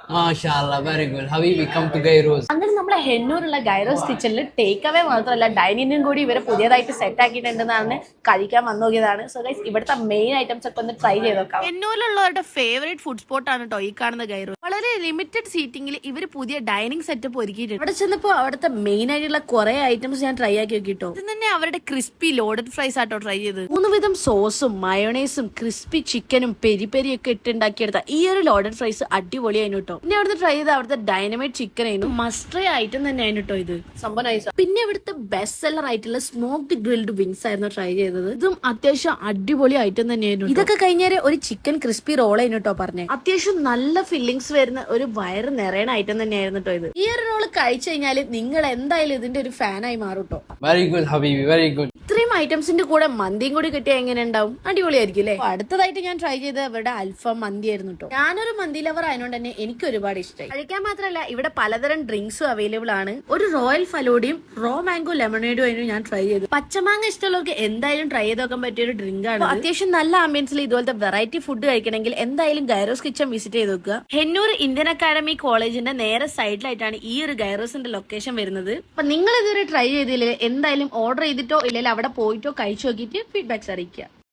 MashaAllah, very good. Habibi, come to Gairos. അങ്ങനെ നമ്മളെ ഹെന്നൂരുള്ള gyros കിച്ചണിൽ ടേക്ക് അവേ മാത്രമല്ല ഡൈനിങ്ങും കൂടി ഇവരെ പുതിയതായിട്ട് സെറ്റ് ആക്കിയിട്ടുണ്ടെന്നാണ് കഴിക്കാൻ വന്നു നോക്കിയതാണ്. സോ ഗൈസ് ഇവിടുത്തെ മെയിൻ ഐറ്റംസ് ഒക്കെ ഒന്ന് ട്രൈ ചെയ്ത് നോക്കാം. ഹെന്നൂരിലുള്ളവരുടെ ഫേവറേറ്റ് ഫുഡ് സ്പോട്ട് ആണ് കേട്ടോ ഈ കാണുന്ന ഗൈറോസ്. വളരെ ലിമിറ്റഡ് സീറ്റിംഗിൽ ഇവർ പുതിയ ഡൈനിങ് സെറ്റപ്പ് ഒരുക്കിയിട്ടുണ്ട്. അവിടെ ചെന്നപ്പോൾ അവിടുത്തെ മെയിൻ ആയിട്ടുള്ള കുറെ ഐറ്റംസ് ഞാൻ ട്രൈ ആക്കി നോക്കിട്ടോ. ഇത് തന്നെ അവരുടെ ക്രിസ്പി ലോഡഡ് ഫ്രൈസ് ആട്ടോ ട്രൈ ചെയ്ത്. 3 വിധം സോസും മയോണൈസും ക്രിസ്പി ചിക്കനും പെരി പെരി ഒക്കെ ഇട്ടുണ്ടാക്കിയെടുത്ത ഈ ഒരു ലോഡഡ് ഫ്രൈസ് അടിപൊളിയായിരുന്നു കേട്ടോ. പിന്നെ അവിടുത്തെ ട്രൈ ചെയ്ത അവിടുത്തെ ഡൈനമൈറ്റ് ചിക്കൻ ആയിരുന്നു. മസ്റ്റ് ഐറ്റം തന്നെയായിരുന്നു കേട്ടോ ഇത്. സംഭവം നൈസ്. പിന്നെ ഇവിടുത്തെ ബെസ്റ്റ് സെല്ലർ ആയിട്ടുള്ള സ്മോക്ഡ് ഗ്രിൽഡ് വിങ്സ് ആയിരുന്നു ട്രൈ ചെയ്തത്. ഇതും അത്യാവശ്യം അടിപൊളി ഐറ്റം തന്നെയായിരുന്നു. ഇതൊക്കെ കഴിഞ്ഞാൽ ഒരു ചിക്കൻ ക്രിസ്പി റോൾ ആയിരുന്നു കേട്ടോ പറഞ്ഞത്. അത്യാവശ്യം നല്ല ഫില്ലിങ്സ് വരുന്ന ഒരു വയറ് നിറയണ ഐറ്റം തന്നെയായിരുന്നു കേട്ടോ ഇത്. ഈ ഒരു റോള് കഴിച്ചു കഴിഞ്ഞാൽ നിങ്ങൾ എന്തായാലും ഇതിന്റെ ഒരു ഫാനായി മാറും കേട്ടോ. Very good, Habibi, very good. ഇത്രയും ഐറ്റംസിന്റെ കൂടെ മന്തിയും കൂടി കിട്ടിയാൽ എങ്ങനെ ഉണ്ടാവും? അടിപൊളിയായിരിക്കും അല്ലേ? അടുത്തതായിട്ട് ഞാൻ ട്രൈ ചെയ്തത് ഇവിടെ അൽഫാം മന്തി ആയിരുന്നു കേട്ടോ. ഞാനൊരു മന്തി ലവർ ആയതുകൊണ്ട് തന്നെ എനിക്ക് ഒരുപാട് ഇഷ്ടമായി. കഴിക്കാൻ മാത്രമല്ല ഇവിടെ പലതരം ഡ്രിങ്ക്സും അവൈലബിൾ ആണ്. ഒരു റോയൽ ഫലൂഡയും റോ മാംഗോ ലെമണേഡും ആയിരുന്നു ഞാൻ ട്രൈ ചെയ്തത്. പച്ചമാങ്ങ ഇഷ്ടമുള്ളവർക്ക് എന്തായാലും ട്രൈ ചെയ്ത് നോക്കാൻ പറ്റിയ ഒരു ഡ്രിങ്ക് ആണ്. അത്യാവശ്യം നല്ല ആംബിയൻസിൽ ഇതുപോലത്തെ വെറൈറ്റി ഫുഡ് കഴിക്കണമെങ്കിൽ എന്തായാലും ഗൈറോസ് കിച്ചൺ വിസിറ്റ് ചെയ്ത് നോക്കുക. ഹെന്നൂർ ഇന്ത്യൻ അക്കാഡമി കോളേജിന്റെ നേരെ സൈഡിലായിട്ടാണ് ഈ ഒരു ഗൈറോസിന്റെ ലൊക്കേഷൻ വരുന്നത്. അപ്പൊ നിങ്ങൾ ഇതുവരെ ട്രൈ ചെയ്തില്ലേ എന്തായാലും ഓർഡർ ചെയ്തിട്ടോ ഇല്ലെങ്കിൽ അവിടെ പോയിട്ടോ കഴിച്ചു നോക്കിയിട്ട് ഫീഡ്ബാക്സ് അറിയിക്കുക.